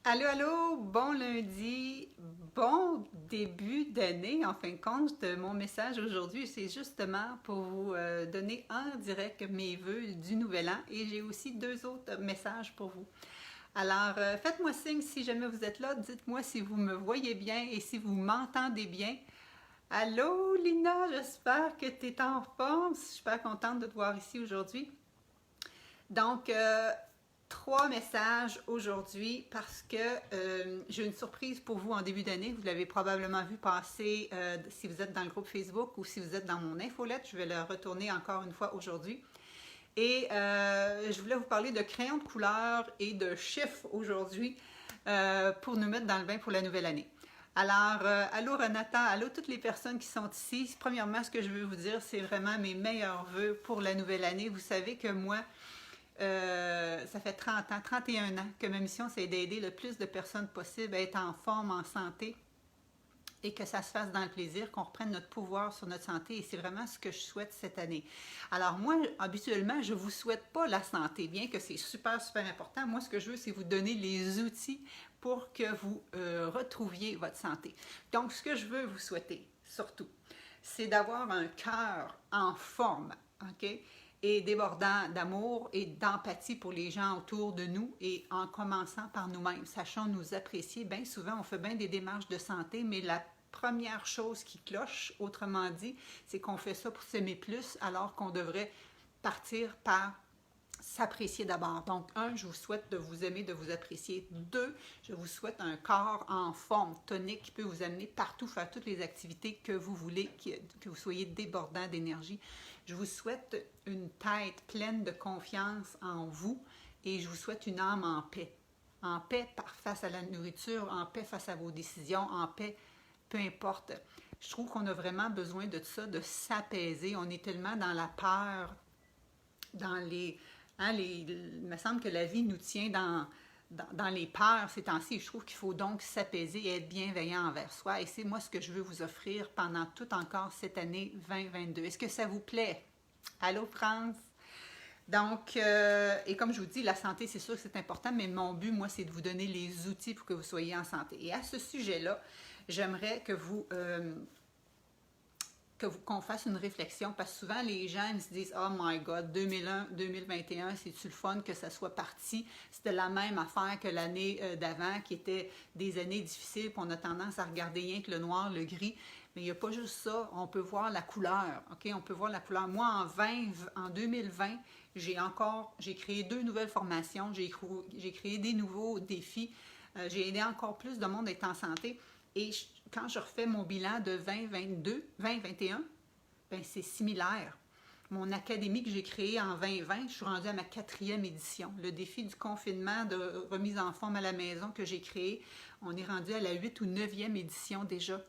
Allô, allô, bon lundi, bon début d'année. En fin de compte, mon message aujourd'hui, c'est justement pour vous donner en direct mes vœux du nouvel an et j'ai aussi deux autres messages pour vous. Alors, faites-moi signe si jamais vous êtes là, dites-moi si vous me voyez bien et si vous m'entendez bien. Allô, Lina, j'espère que tu es en forme. Je suis super contente de te voir ici aujourd'hui. Donc, trois messages aujourd'hui parce que j'ai une surprise pour vous en début d'année. Vous l'avez probablement vu passer si vous êtes dans le groupe Facebook ou si vous êtes dans mon infolette. Je vais le retourner encore une fois aujourd'hui. Et je voulais vous parler de crayons de couleur et de chiffres aujourd'hui pour nous mettre dans le bain pour la nouvelle année. Alors, allô Renata, allô toutes les personnes qui sont ici. Premièrement, ce que je veux vous dire, c'est vraiment mes meilleurs vœux pour la nouvelle année. Vous savez que moi, ça fait 30 ans, 31 ans que ma mission, c'est d'aider le plus de personnes possible à être en forme, en santé et que ça se fasse dans le plaisir, qu'on reprenne notre pouvoir sur notre santé et c'est vraiment ce que je souhaite cette année. Alors moi, habituellement, je ne vous souhaite pas la santé, bien que c'est super, super important. Moi, ce que je veux, c'est vous donner les outils pour que vous retrouviez votre santé. Donc, ce que je veux vous souhaiter, surtout, c'est d'avoir un cœur en forme, OK? Et débordant d'amour et d'empathie pour les gens autour de nous et en commençant par nous-mêmes. Sachons nous apprécier. Bien souvent, on fait bien des démarches de santé, mais la première chose qui cloche, autrement dit, c'est qu'on fait ça pour s'aimer plus alors qu'on devrait partir par s'apprécier d'abord. Donc, un, je vous souhaite de vous aimer, de vous apprécier. Deux, je vous souhaite un corps en forme, tonique, qui peut vous amener partout, faire toutes les activités que vous voulez, que vous soyez débordant d'énergie. Je vous souhaite une tête pleine de confiance en vous et je vous souhaite une âme en paix. En paix face à la nourriture, en paix face à vos décisions, en paix, peu importe. Je trouve qu'on a vraiment besoin de ça, de s'apaiser. On est tellement dans la peur, dans les, hein, il me semble que la vie nous tient dans les peurs ces temps-ci. Je trouve qu'il faut donc s'apaiser et être bienveillant envers soi. Et c'est moi ce que je veux vous offrir pendant toute encore cette année 2022. Est-ce que ça vous plaît? Allô, France? Donc, et comme je vous dis, la santé, c'est sûr que c'est important, mais mon but, moi, c'est de vous donner les outils pour que vous soyez en santé. Et à ce sujet-là, j'aimerais que qu'on fasse une réflexion parce que souvent les gens ils se disent oh my god 2001 2021 c'est-tu le fun que ça soit parti, c'était la même affaire que l'année d'avant qui était des années difficiles puis on a tendance à regarder rien que le noir, le gris, mais il n'y a pas juste ça, on peut voir la couleur, ok, on peut voir la couleur. Moi en 2020 j'ai créé deux nouvelles formations, j'ai créé des nouveaux défis, j'ai aidé encore plus de monde à être en santé. Et quand je refais mon bilan de 2022, 2021, ben c'est similaire. Mon académie que j'ai créée en 2020, je suis rendue à ma quatrième édition. Le défi du confinement de remise en forme à la maison que j'ai créé, on est rendu à la 8 ou 9e édition déjà.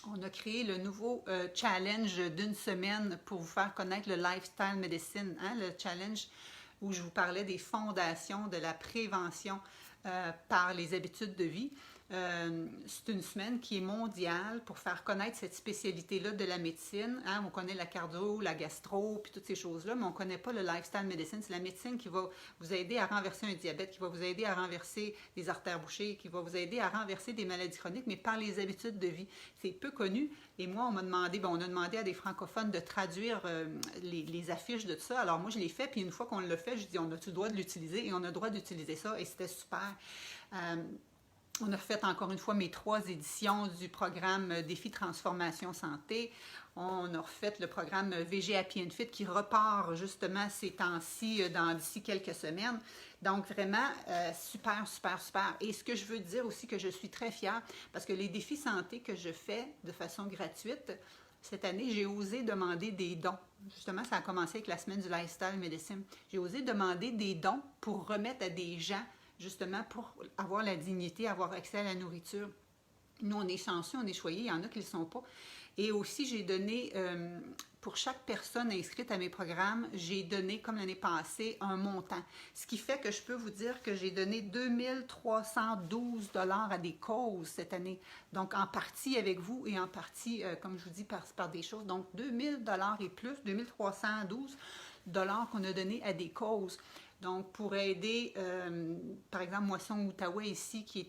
On a créé le nouveau challenge d'une semaine pour vous faire connaître le lifestyle medicine, hein, le challenge où je vous parlais des fondations de la prévention par les habitudes de vie. C'est une semaine qui est mondiale pour faire connaître cette spécialité-là de la médecine. Hein? On connaît la cardio, la gastro, puis toutes ces choses-là, mais on ne connaît pas le lifestyle medicine. C'est la médecine qui va vous aider à renverser un diabète, qui va vous aider à renverser des artères bouchées, qui va vous aider à renverser des maladies chroniques, mais par les habitudes de vie. C'est peu connu. Et moi, on a demandé à des francophones de traduire les affiches de tout ça. Alors moi, je l'ai fait, puis une fois qu'on l'a fait, je dis, on a-tu le droit de l'utiliser? Et on a le droit d'utiliser ça, et c'était super. On a fait encore une fois mes 3 éditions du programme Défi Transformation Santé. On a refait le programme VG Happy and Fit qui repart justement ces temps-ci d'ici quelques semaines. Donc vraiment, super, super, super. Et ce que je veux dire aussi que je suis très fière, parce que les défis santé que je fais de façon gratuite, cette année, j'ai osé demander des dons. Justement, ça a commencé avec la semaine du lifestyle medicine. J'ai osé demander des dons pour remettre à des gens justement pour avoir la dignité, avoir accès à la nourriture. Nous, on est chanceux, on est choyés, il y en a qui ne le sont pas. Et aussi, j'ai donné, pour chaque personne inscrite à mes programmes, j'ai donné, comme l'année passée, un montant. Ce qui fait que je peux vous dire que j'ai donné 2312 $ à des causes cette année. Donc, en partie avec vous et en partie, comme je vous dis, par des choses. Donc, 2000 $ et plus, 2312 $ qu'on a donné à des causes. Donc, pour aider, par exemple, Moisson Outaouais ici, qui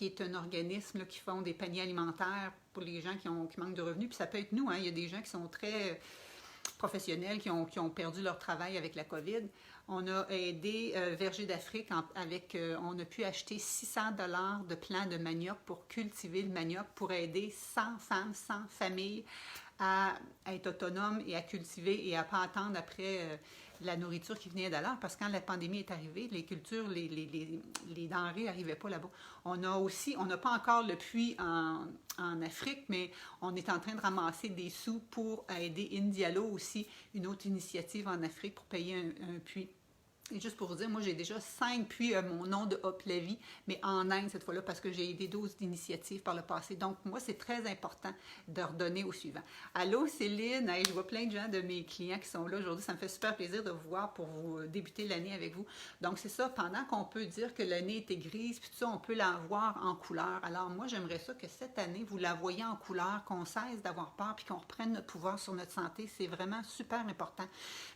est un organisme là, qui font des paniers alimentaires pour les gens qui manquent de revenus. Puis ça peut être nous, hein, il y a des gens qui sont très professionnels qui ont perdu leur travail avec la COVID. On a aidé Verger d'Afrique on a pu acheter 600 $ de plants de manioc pour cultiver le manioc, pour aider 100 femmes, 100 familles à être autonomes et à cultiver et à ne pas attendre après la nourriture qui venait d'ailleurs, parce que quand la pandémie est arrivée, les cultures, les denrées n'arrivaient pas là-bas. On n'a pas encore le puits en Afrique, mais on est en train de ramasser des sous pour aider Indialo aussi, une autre initiative en Afrique pour payer un puits. Et juste pour vous dire, moi j'ai déjà 5 puits à mon nom de Hop la vie, mais en Inde cette fois-là parce que j'ai aidé 12 initiatives par le passé. Donc moi c'est très important de redonner au suivant. Allô Céline, hey, je vois plein de gens de mes clients qui sont là aujourd'hui. Ça me fait super plaisir de vous voir pour vous débuter l'année avec vous. Donc c'est ça, pendant qu'on peut dire que l'année était grise, puis tout ça, on peut la voir en couleur. Alors moi j'aimerais ça que cette année, vous la voyez en couleur, qu'on cesse d'avoir peur, puis qu'on reprenne notre pouvoir sur notre santé. C'est vraiment super important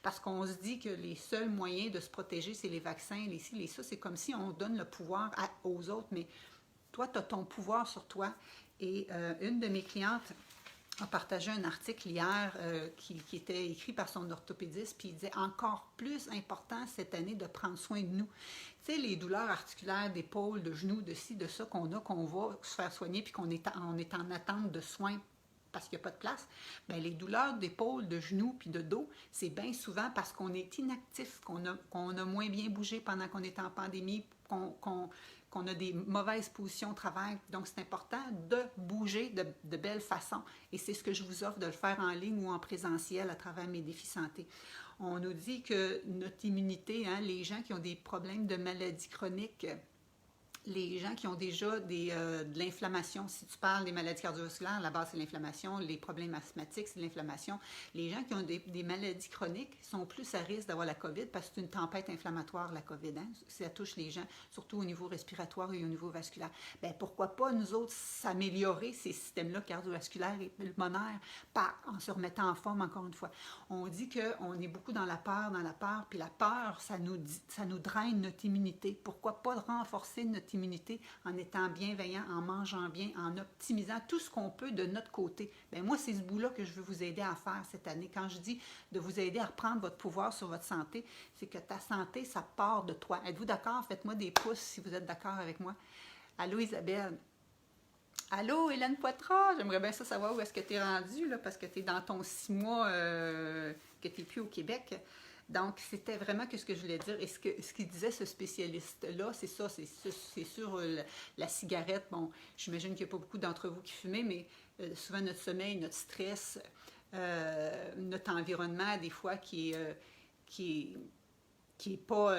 parce qu'on se dit que les seuls moyens de se protéger, c'est les vaccins, les ci, les ça. C'est comme si on donne le pouvoir aux autres, mais toi, tu as ton pouvoir sur toi. Et une de mes clientes a partagé un article hier qui était écrit par son orthopédiste, puis il disait encore plus important cette année de prendre soin de nous. Tu sais, les douleurs articulaires d'épaule, de genoux, de ci, de ça qu'on va se faire soigner, puis qu'on est en attente de soins parce qu'il n'y a pas de place, bien, les douleurs d'épaule, de genoux puis de dos, c'est bien souvent parce qu'on est inactif, qu'on a moins bien bougé pendant qu'on est en pandémie, qu'on a des mauvaises positions au travail. Donc, c'est important de bouger de belle façon. Et c'est ce que je vous offre de le faire en ligne ou en présentiel à travers mes défis santé. On nous dit que notre immunité, hein, les gens qui ont des problèmes de maladies chroniques, les gens qui ont déjà de l'inflammation, si tu parles des maladies cardiovasculaires, la base c'est l'inflammation, les problèmes asthmatiques c'est l'inflammation. Les gens qui ont des maladies chroniques sont plus à risque d'avoir la COVID parce que c'est une tempête inflammatoire, la COVID. Hein? Ça touche les gens, surtout au niveau respiratoire et au niveau vasculaire. Bien, pourquoi pas nous autres s'améliorer ces systèmes-là cardiovasculaires et pulmonaires en se remettant en forme encore une fois. On dit qu'on est beaucoup dans la peur, puis la peur, ça nous draine notre immunité. Pourquoi pas renforcer notre immunité en étant bienveillant, en mangeant bien, en optimisant tout ce qu'on peut de notre côté. Bien, moi, c'est ce bout-là que je veux vous aider à faire cette année. Quand je dis de vous aider à reprendre votre pouvoir sur votre santé, c'est que ta santé, ça part de toi. Êtes-vous d'accord? Faites-moi des pouces si vous êtes d'accord avec moi. Allô, Isabelle? Allô, Hélène Poitras? J'aimerais bien ça savoir où est-ce que tu es rendue, là, parce que tu es dans ton 6 mois que tu n'es plus au Québec. Donc, c'était vraiment ce que je voulais dire. Et ce qu'il disait, ce spécialiste-là, c'est ça, c'est sur la cigarette. Bon, j'imagine qu'il n'y a pas beaucoup d'entre vous qui fumez, mais souvent notre sommeil, notre stress, notre environnement, des fois, qui est pas...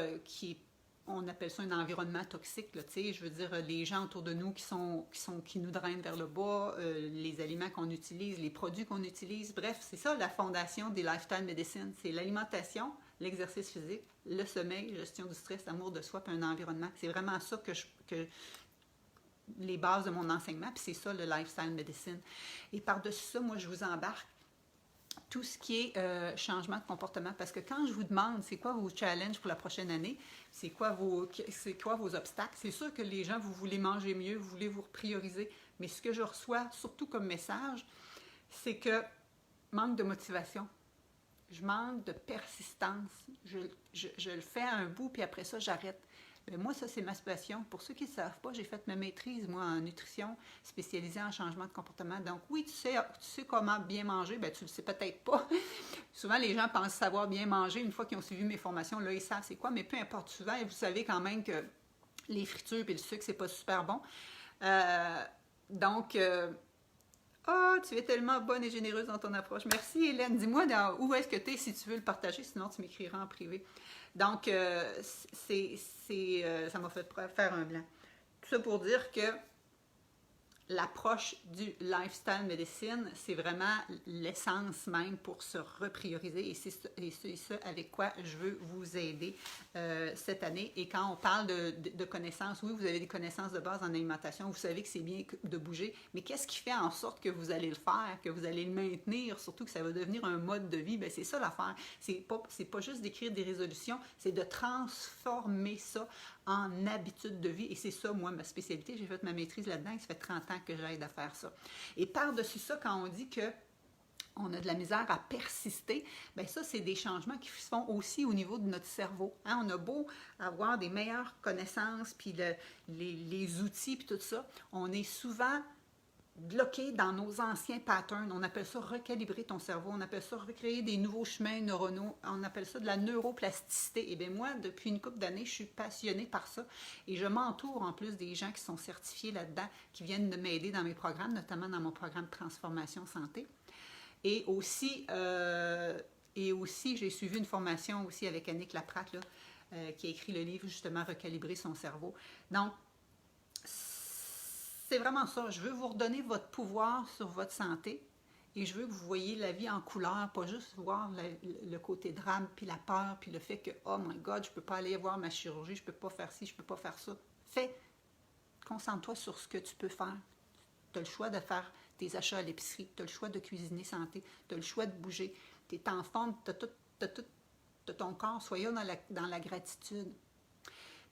on appelle ça un environnement toxique, là, je veux dire, les gens autour de nous qui nous drainent vers le bas, les aliments qu'on utilise, les produits qu'on utilise, bref, c'est ça la fondation des Lifestyle Medicine, c'est l'alimentation, l'exercice physique, le sommeil, gestion du stress, l'amour de soi, puis un environnement. C'est vraiment ça que les bases de mon enseignement, puis c'est ça le Lifestyle Medicine. Et par-dessus ça, moi, je vous embarque tout ce qui est changement de comportement. Parce que quand je vous demande c'est quoi vos challenges pour la prochaine année, c'est quoi vos obstacles, c'est sûr que les gens, vous voulez manger mieux, vous voulez vous prioriser, mais ce que je reçois, surtout comme message, c'est que manque de motivation, je manque de persistance, je le fais à un bout, puis après ça, j'arrête. Bien, moi, ça, c'est ma passion. Pour ceux qui ne savent pas, j'ai fait ma maîtrise, moi, en nutrition, spécialisée en changement de comportement. Donc, oui, tu sais comment bien manger, bien, tu ne le sais peut-être pas. Souvent, les gens pensent savoir bien manger. Une fois qu'ils ont suivi mes formations, là, ils savent c'est quoi, mais peu importe, souvent, vous savez quand même que les fritures et le sucre, c'est pas super bon. Donc, tu es tellement bonne et généreuse dans ton approche. Merci, Hélène. Dis-moi où est-ce que tu es si tu veux le partager, sinon tu m'écriras en privé. Donc, ça m'a fait faire un blanc. Tout ça pour dire que l'approche du lifestyle medicine, c'est vraiment l'essence même pour se reprioriser et c'est ce avec quoi je veux vous aider cette année. Et quand on parle de connaissances, oui, vous avez des connaissances de base en alimentation, vous savez que c'est bien de bouger, mais qu'est-ce qui fait en sorte que vous allez le faire, que vous allez le maintenir, surtout que ça va devenir un mode de vie? Bien, c'est ça l'affaire. C'est pas juste d'écrire des résolutions, c'est de transformer ça en habitude de vie. Et c'est ça, moi, ma spécialité. J'ai fait ma maîtrise là-dedans. Ça fait 30 ans que j'aide à faire ça. Et par-dessus ça, quand on dit que on a de la misère à persister, bien ça, c'est des changements qui se font aussi au niveau de notre cerveau. Hein? On a beau avoir des meilleures connaissances, puis les outils, puis tout ça, on est souvent bloqué dans nos anciens patterns. On appelle ça recalibrer ton cerveau. On appelle ça recréer des nouveaux chemins neuronaux. On appelle ça de la neuroplasticité. Et bien moi, depuis une couple d'années, je suis passionnée par ça. Et je m'entoure en plus des gens qui sont certifiés là-dedans, qui viennent de m'aider dans mes programmes, notamment dans mon programme Transformation Santé. Et aussi, j'ai suivi une formation aussi avec Annick Laprate, là, qui a écrit le livre justement Recalibrer son cerveau. Donc, c'est vraiment ça. Je veux vous redonner votre pouvoir sur votre santé et je veux que vous voyez la vie en couleur, pas juste voir le côté drame, puis la peur, puis le fait que, oh my God, je ne peux pas aller voir ma chirurgie, je ne peux pas faire ci, je ne peux pas faire ça. Concentre-toi sur ce que tu peux faire. Tu as le choix de faire tes achats à l'épicerie, tu as le choix de cuisiner santé, tu as le choix de bouger. Tu es en forme, tu as ton corps, soyons dans la gratitude.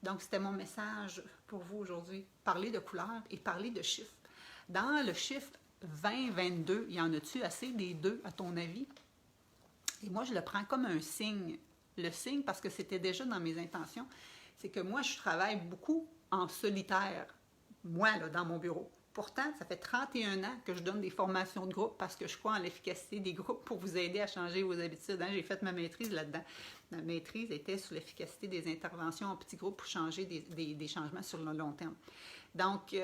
Donc, c'était mon message pour vous aujourd'hui. Parler de couleurs et parler de chiffres. Dans le chiffre 2022, y en a-tu assez des deux, à ton avis? Et moi, je le prends comme un signe. Le signe, parce que c'était déjà dans mes intentions, c'est que moi, je travaille beaucoup en solitaire. Moi, là, dans mon bureau. Pourtant, ça fait 31 ans que je donne des formations de groupe parce que je crois en l'efficacité des groupes pour vous aider à changer vos habitudes. Hein? J'ai fait ma maîtrise là-dedans. Ma maîtrise était sur l'efficacité des interventions en petits groupes pour changer des changements sur le long terme. Donc,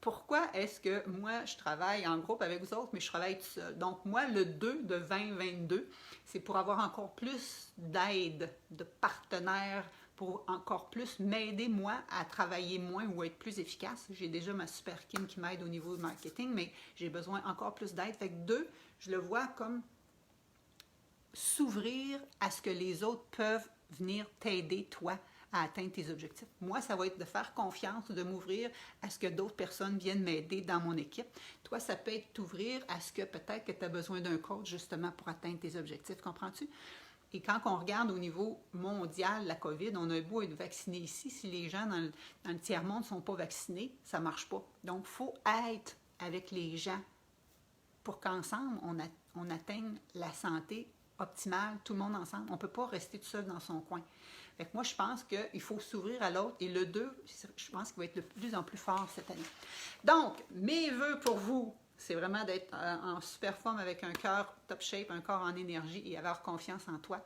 pourquoi est-ce que moi, je travaille en groupe avec vous autres, mais je travaille tout seul? Donc, moi, le 2 de 2022, c'est pour avoir encore plus d'aide, de partenaires, pour encore plus m'aider, moi, à travailler moins ou être plus efficace. J'ai déjà ma super Kim qui m'aide au niveau du marketing, mais j'ai besoin encore plus d'aide. Fait que 2, je le vois comme s'ouvrir à ce que les autres peuvent venir t'aider, toi, à atteindre tes objectifs. Moi, ça va être de faire confiance, de m'ouvrir à ce que d'autres personnes viennent m'aider dans mon équipe. Toi, ça peut être t'ouvrir à ce que peut-être que tu as besoin d'un coach justement pour atteindre tes objectifs. Comprends-tu? Et quand on regarde au niveau mondial la COVID, on a beau être vacciné ici, si les gens dans le tiers-monde ne sont pas vaccinés, ça ne marche pas. Donc, il faut être avec les gens pour qu'ensemble, on atteigne la santé optimale, tout le monde ensemble. On ne peut pas rester tout seul dans son coin. Fait que moi, je pense qu'il faut s'ouvrir à l'autre. Et le 2, je pense qu'il va être de plus en plus fort cette année. Donc, mes vœux pour vous, c'est vraiment d'être en super forme avec un cœur top shape, un corps en énergie et avoir confiance en toi.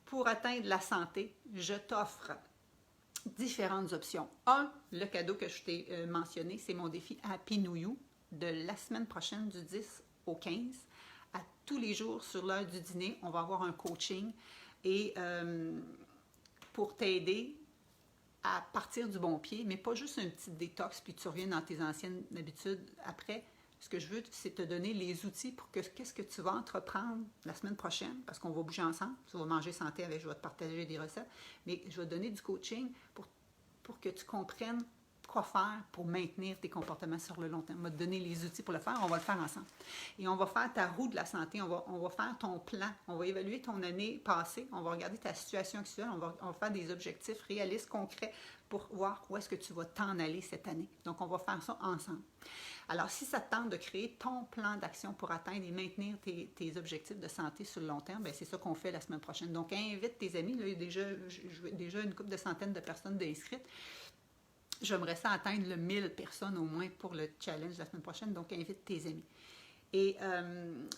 Pour atteindre la santé, je t'offre différentes options. Le cadeau que je t'ai mentionné, c'est mon défi Happy New You de la semaine prochaine, du 10 au 15. À tous les jours, sur l'heure du dîner, on va avoir un coaching et pour t'aider à partir du bon pied, mais pas juste un petit détox puis tu reviens dans tes anciennes habitudes après. Ce que je veux, c'est te donner les outils pour que qu'est-ce que tu vas entreprendre la semaine prochaine, parce qu'on va bouger ensemble. Tu vas manger santé avec, je vais te partager des recettes, mais je vais te donner du coaching pour que tu comprennes quoi faire pour maintenir tes comportements sur le long terme. On va te donner les outils pour le faire, on va le faire ensemble. Et on va faire ta roue de la santé, on va faire ton plan, on va évaluer ton année passée, on va regarder ta situation actuelle, on va faire des objectifs réalistes, concrets, pour voir où est-ce que tu vas t'en aller cette année. Donc, on va faire ça ensemble. Alors, si ça te tente de créer ton plan d'action pour atteindre et maintenir tes objectifs de santé sur le long terme, bien, c'est ça qu'on fait la semaine prochaine. Donc, invite tes amis. Là, il y a déjà une couple de centaines de personnes d'inscrites. J'aimerais ça atteindre le 1000 personnes au moins pour le challenge la semaine prochaine. Donc, invite tes amis. Et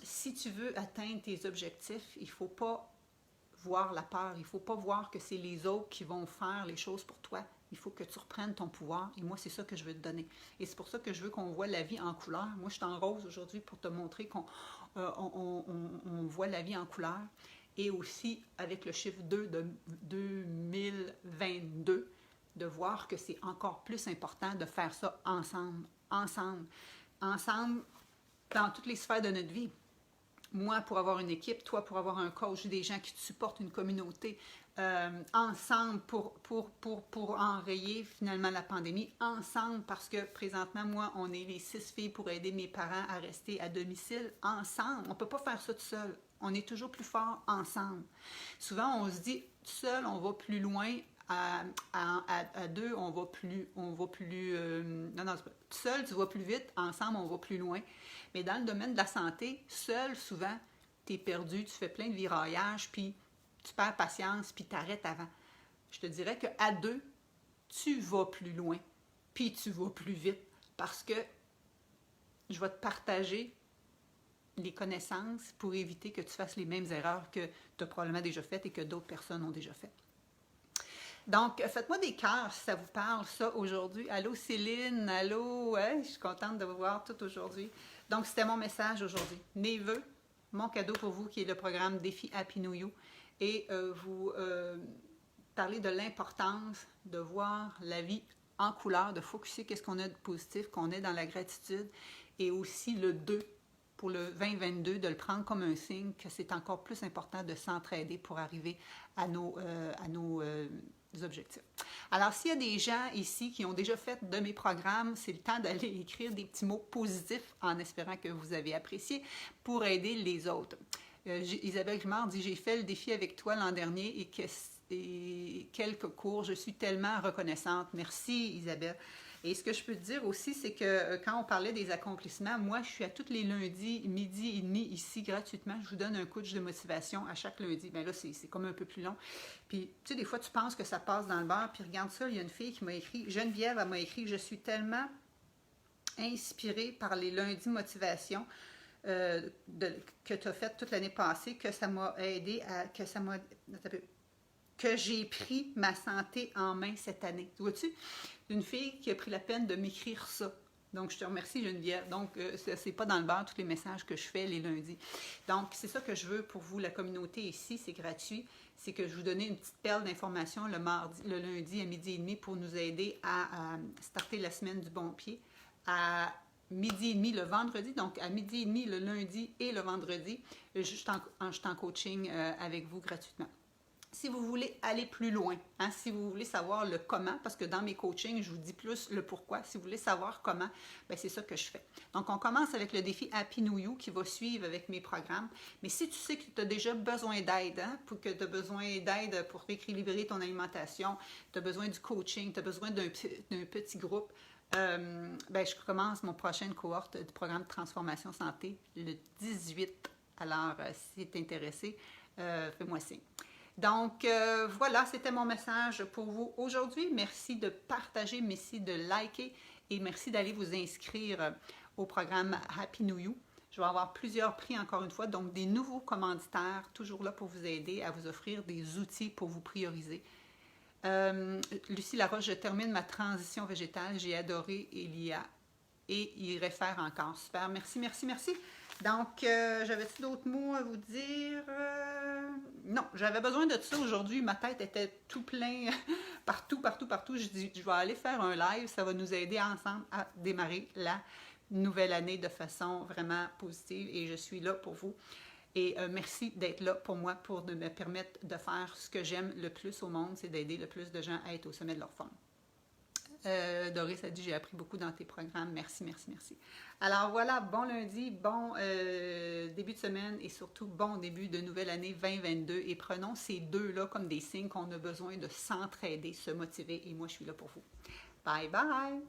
si tu veux atteindre tes objectifs, il ne faut pas voir la peur. Il ne faut pas voir que c'est les autres qui vont faire les choses pour toi. Il faut que tu reprennes ton pouvoir. Et moi, c'est ça que je veux te donner. Et c'est pour ça que je veux qu'on voit la vie en couleur. Moi, je suis en rose aujourd'hui pour te montrer qu'on voit la vie en couleur. Et aussi, avec le chiffre 2 de 2022, de voir que c'est encore plus important de faire ça ensemble. ensemble dans toutes les sphères de notre vie. Moi, pour avoir une équipe, toi, pour avoir un coach, des gens qui te supportent, une communauté, ensemble pour enrayer finalement la pandémie, ensemble parce que présentement, moi, on est les 6 filles pour aider mes parents à rester à domicile, ensemble. On ne peut pas faire ça tout seul. On est toujours plus fort ensemble. Souvent, on se dit, seul, on va plus loin. À deux, on va plus, non, non, seul, tu vas plus vite, ensemble, on va plus loin. Mais dans le domaine de la santé, seul, souvent, tu es perdu, tu fais plein de viraillages, puis tu perds patience, puis tu arrêtes avant. Je te dirais qu'à deux, tu vas plus loin, puis tu vas plus vite, parce que je vais te partager les connaissances pour éviter que tu fasses les mêmes erreurs que tu as probablement déjà faites et que d'autres personnes ont déjà faites. Donc, faites-moi des cœurs si ça vous parle, ça, aujourd'hui. Allô, Céline, allô, ouais, je suis contente de vous voir tout aujourd'hui. Donc, c'était mon message aujourd'hui. Mes vœux, mon cadeau pour vous, qui est le programme Défi Happy New You, et vous parler de l'importance de voir la vie en couleur, de focusser qu'est-ce qu'on a de positif, qu'on est dans la gratitude, et aussi le 2 pour le 2022, de le prendre comme un signe que c'est encore plus important de s'entraider pour arriver à nos objectifs. Alors, s'il y a des gens ici qui ont déjà fait de mes programmes, c'est le temps d'aller écrire des petits mots positifs en espérant que vous avez apprécié pour aider les autres. Isabelle Grimard dit « J'ai fait le défi avec toi l'an dernier et quelques cours. Je suis tellement reconnaissante. » Merci, Isabelle. Et ce que je peux te dire aussi, c'est que quand on parlait des accomplissements, moi, je suis à tous les lundis, midi et demi, ici, gratuitement. Je vous donne un coach de motivation à chaque lundi. Bien là, c'est comme un peu plus long. Puis, tu sais, des fois, tu penses que ça passe dans le beurre. Puis, regarde ça, il y a une fille qui m'a écrit, Geneviève, elle m'a écrit, je suis tellement inspirée par les lundis motivation que tu as fait toute l'année passée, que ça m'a aidé à... que j'ai pris ma santé en main cette année. Tu vois-tu? Une fille qui a pris la peine de m'écrire ça. Donc, je te remercie, Geneviève. Donc, c'est pas dans le beurre tous les messages que je fais les lundis. Donc, c'est ça que je veux pour vous, la communauté ici, c'est gratuit. C'est que je vous donne une petite perle d'informations le lundi à midi et demi pour nous aider à starter la semaine du bon pied. À midi et demi le vendredi, donc à midi et demi le lundi et le vendredi, je suis en coaching avec vous gratuitement. Si vous voulez aller plus loin, hein, si vous voulez savoir le comment, parce que dans mes coachings, je vous dis plus le pourquoi. Si vous voulez savoir comment, bien, c'est ça que je fais. Donc, on commence avec le défi Happy New You qui va suivre avec mes programmes. Mais si tu sais que tu as déjà besoin d'aide, hein, que tu as besoin d'aide pour rééquilibrer ton alimentation, tu as besoin du coaching, tu as besoin d'un petit groupe, ben, je commence mon prochaine cohorte du programme de transformation santé le 18. Alors, si tu es intéressé, fais-moi signe. Donc, voilà, c'était mon message pour vous aujourd'hui. Merci de partager, merci de liker et merci d'aller vous inscrire au programme Happy New You. Je vais avoir plusieurs prix encore une fois, donc des nouveaux commanditaires, toujours là pour vous aider à vous offrir des outils pour vous prioriser. Lucie Laroche, je termine ma transition végétale. J'ai adoré Elia et il réfère encore. Super, merci, merci, merci. Donc, j'avais-tu d'autres mots à vous dire? Non, j'avais besoin de ça aujourd'hui. Ma tête était tout plein, partout. Je dis, je vais aller faire un live. Ça va nous aider ensemble à démarrer la nouvelle année de façon vraiment positive. Et je suis là pour vous. Et merci d'être là pour moi, pour me permettre de faire ce que j'aime le plus au monde, c'est d'aider le plus de gens à être au sommet de leur forme. Doris a dit, j'ai appris beaucoup dans tes programmes. Merci, merci, merci. Alors voilà, bon lundi, bon début de semaine et surtout bon début de nouvelle année 2022. Et prenons ces deux-là comme des signes qu'on a besoin de s'entraider, se motiver. Et moi, je suis là pour vous. Bye bye!